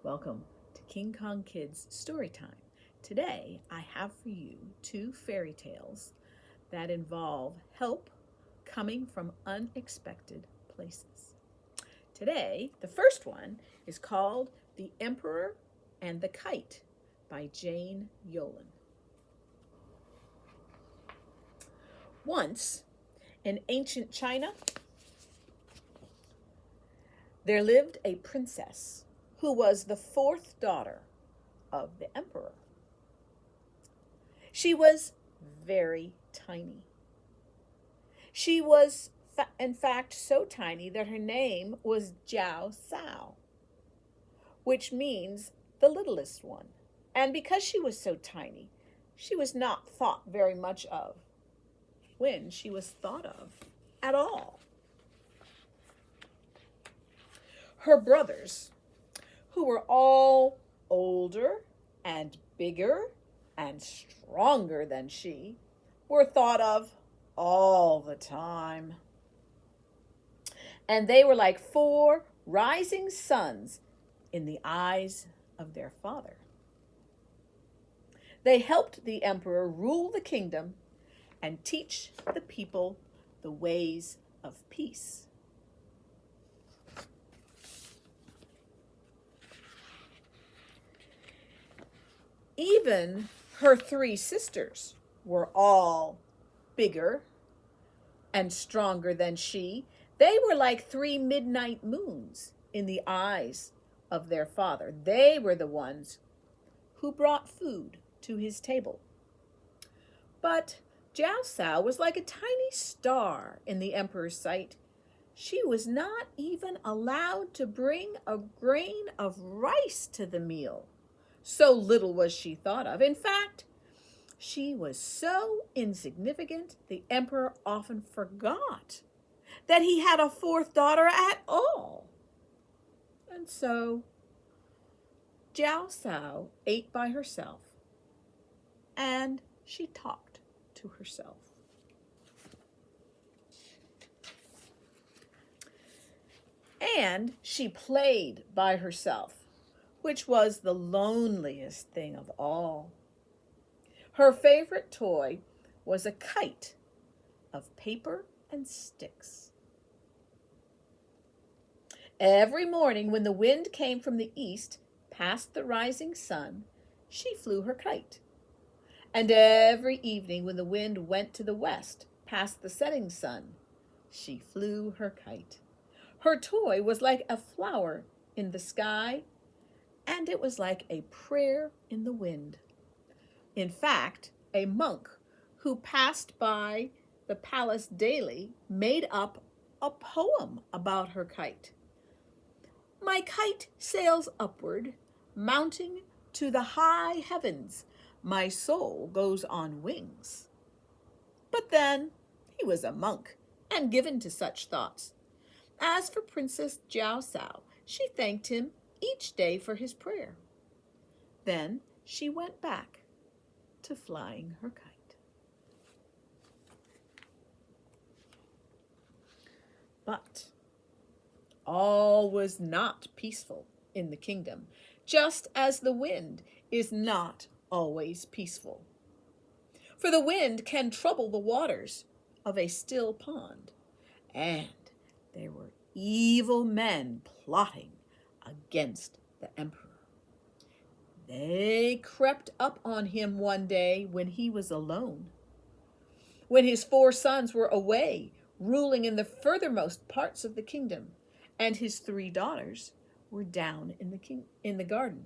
Welcome to King Kong Kids Storytime. Today I have for you two fairy tales that involve help coming from unexpected places. Today, the first one is called The Emperor and the Kite by Jane Yolen. Once, in ancient China, there lived a princess who was the fourth daughter of the emperor. She was very tiny. She was, in fact, so tiny that her name was Jiao Sao, which means the littlest one. And because she was so tiny, she was not thought very much of when she was thought of at all. Her brothers, who were all older and bigger and stronger than she, were thought of all the time. And they were like four rising suns in the eyes of their father. They helped the emperor rule the kingdom and teach the people the ways of peace. Even her three sisters were all bigger and stronger than she. They were like three midnight moons in the eyes of their father. They were the ones who brought food to his table. But Jiao Sao was like a tiny star in the emperor's sight. She was not even allowed to bring a grain of rice to the meal. So little was she thought of. In fact, she was so insignificant, the emperor often forgot that he had a fourth daughter at all. And so Jiao Sao ate by herself, and she talked to herself. And she played by herself, which was the loneliest thing of all. Her favorite toy was a kite of paper and sticks. Every morning when the wind came from the east past the rising sun, she flew her kite. And every evening when the wind went to the west past the setting sun, she flew her kite. Her toy was like a flower in the sky, and it was like a prayer in the wind. In fact, a monk who passed by the palace daily made up a poem about her kite. My kite sails upward, mounting to the high heavens. My soul goes on wings. But then he was a monk and given to such thoughts. As for Princess Jiao Sao, she thanked him each day for his prayer. Then she went back to flying her kite. But all was not peaceful in the kingdom, just as the wind is not always peaceful. For the wind can trouble the waters of a still pond, and there were evil men plotting against the emperor. They crept up on him one day when he was alone, when his four sons were away ruling in the furthermost parts of the kingdom, and his three daughters were down in the garden.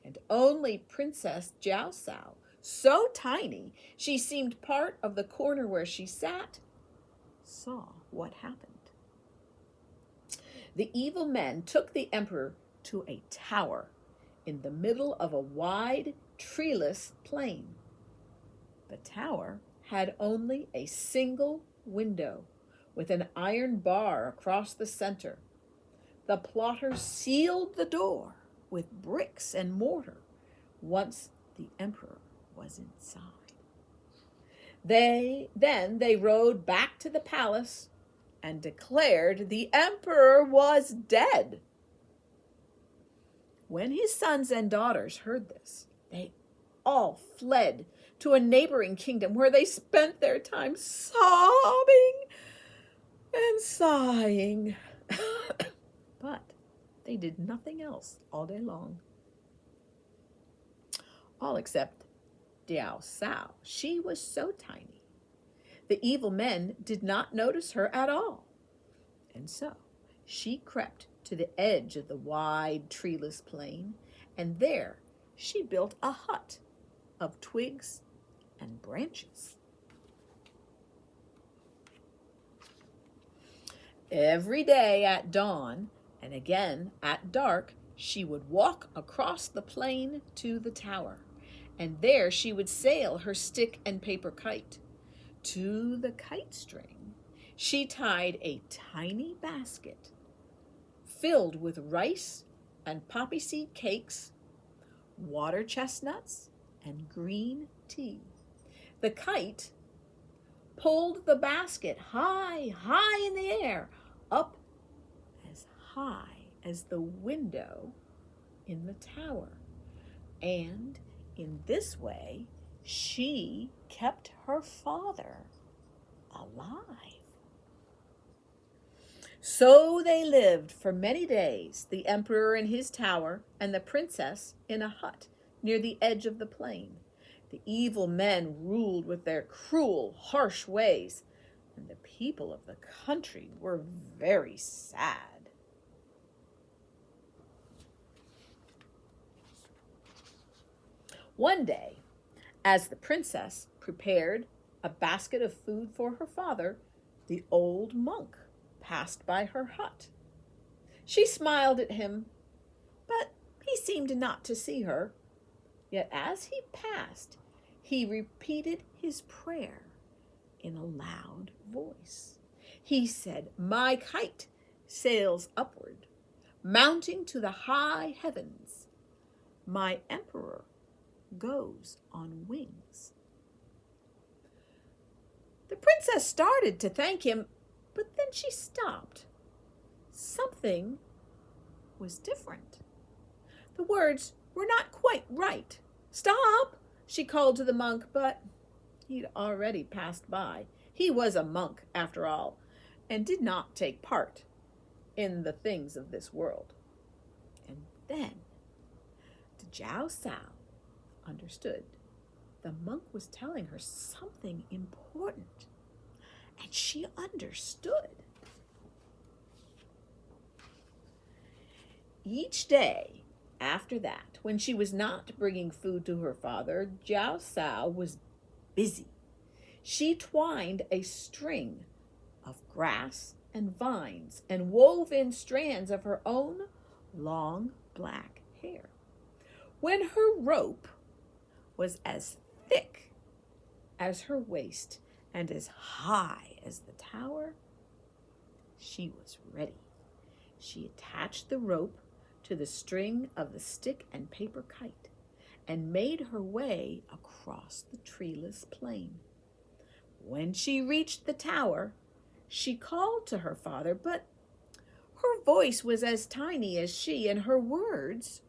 And only Princess Jiao Sao, so tiny she seemed part of the corner where she sat, saw what happened. The evil men took the emperor to a tower in the middle of a wide, treeless plain. The tower had only a single window with an iron bar across the center. The plotters sealed the door with bricks and mortar once the emperor was inside. Then they rode back to the palace and declared the emperor was dead. When his sons and daughters heard this, they all fled to a neighboring kingdom where they spent their time sobbing and sighing. But they did nothing else all day long. All except Diao Sao. She was so tiny. The evil men did not notice her at all. And so she crept to the edge of the wide, treeless plain, and there she built a hut of twigs and branches. Every day at dawn and again at dark, she would walk across the plain to the tower, and there she would sail her stick and paper kite. To the kite string, she tied a tiny basket filled with rice and poppy seed cakes, water chestnuts, and green tea. The kite pulled the basket high, high in the air, up as high as the window in the tower. And in this way, she kept her father alive. So they lived for many days, the emperor in his tower and the princess in a hut near the edge of the plain. The evil men ruled with their cruel, harsh ways, and the people of the country were very sad. One day, as the princess prepared a basket of food for her father, the old monk passed by her hut. She smiled at him, but he seemed not to see her. Yet as he passed, he repeated his prayer in a loud voice. He said, "My kite sails upward, mounting to the high heavens. My emperor goes on wings." The princess started to thank him, but then she stopped. Something was different. The words were not quite right. "Stop!" she called to the monk, but he'd already passed by. He was a monk, after all, and did not take part in the things of this world. And then Jiao Sao understood. The monk was telling her something important, and she understood. Each day after that, when she was not bringing food to her father, Jiao Sao was busy. She twined a string of grass and vines and wove in strands of her own long black hair. When her rope was as thick as her waist and as high as the tower, she was ready. She attached the rope to the string of the stick and paper kite and made her way across the treeless plain. When she reached the tower, she called to her father, but her voice was as tiny as she, and her words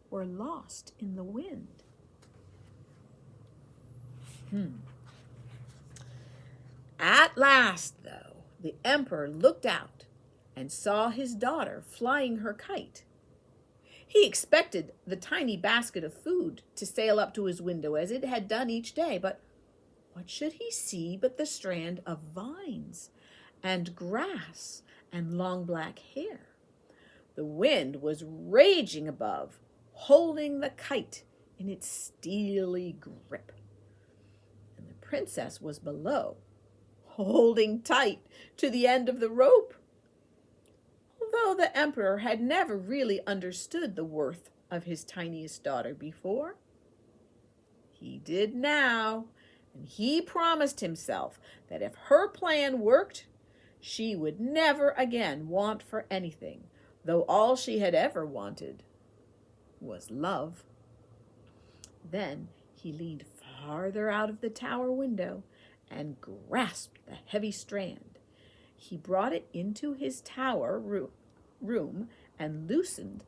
were lost in the wind. At last, though, the emperor looked out and saw his daughter flying her kite. He expected the tiny basket of food to sail up to his window as it had done each day, but what should he see but the strand of vines and grass and long black hair? The wind was raging above, holding the kite in its steely grip. And the princess was below, holding tight to the end of the rope. Although the emperor had never really understood the worth of his tiniest daughter before, he did now, and he promised himself that if her plan worked, she would never again want for anything, though all she had ever wanted was love. Then he leaned farther out of the tower window and grasped the heavy strand. He brought it into his tower room and loosened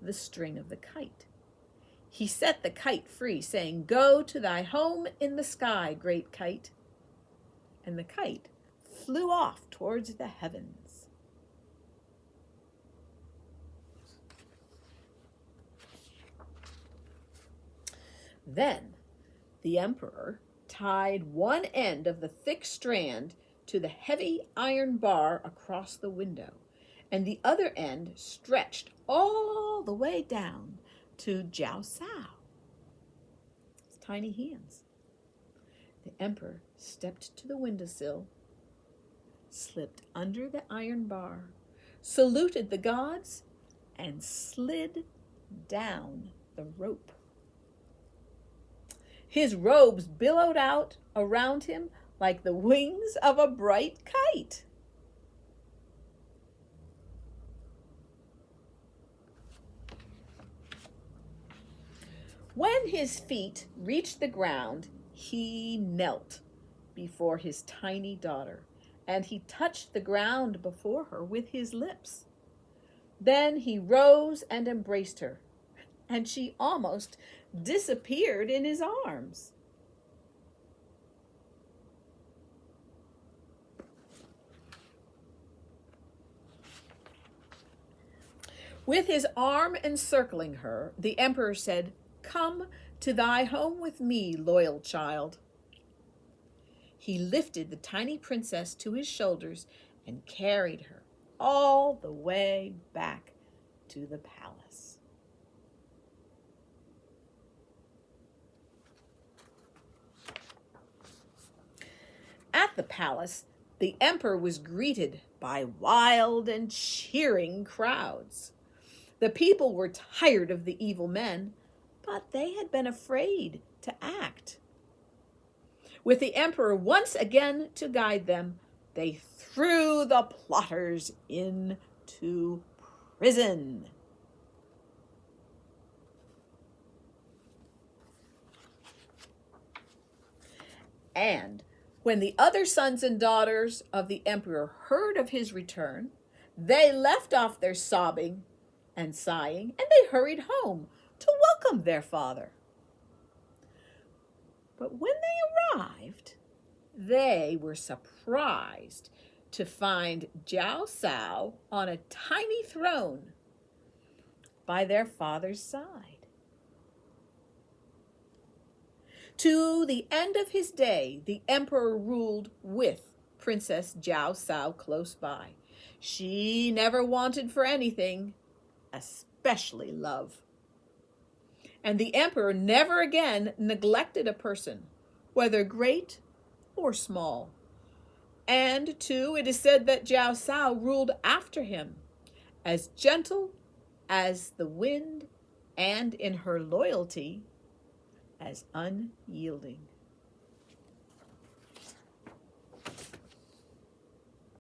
the string of the kite. He set the kite free, saying, "Go to thy home in the sky, great kite." And the kite flew off towards the heavens. Then the emperor tied one end of the thick strand to the heavy iron bar across the window, and the other end stretched all the way down to Jiao Sao. His tiny hands. The emperor stepped to the windowsill, slipped under the iron bar, saluted the gods, and slid down the rope. His robes billowed out around him like the wings of a bright kite. When his feet reached the ground, he knelt before his tiny daughter, and he touched the ground before her with his lips. Then he rose and embraced her, and she almost disappeared in his arms. With his arm encircling her, the emperor said, "Come to thy home with me, loyal child." He lifted the tiny princess to his shoulders and carried her all the way back to the palace. At the palace, the emperor was greeted by wild and cheering crowds. The people were tired of the evil men, but they had been afraid to act. With the emperor once again to guide them, they threw the plotters into prison. And when the other sons and daughters of the emperor heard of his return, they left off their sobbing and sighing, and they hurried home to welcome their father. But when they arrived, they were surprised to find Jiao Sao on a tiny throne by their father's side. To the end of his day, the emperor ruled with Princess Jiao Sao close by. She never wanted for anything, especially love. And the emperor never again neglected a person, whether great or small. And, too, it is said that Jiao Sao ruled after him, as gentle as the wind, and in her loyalty, as unyielding.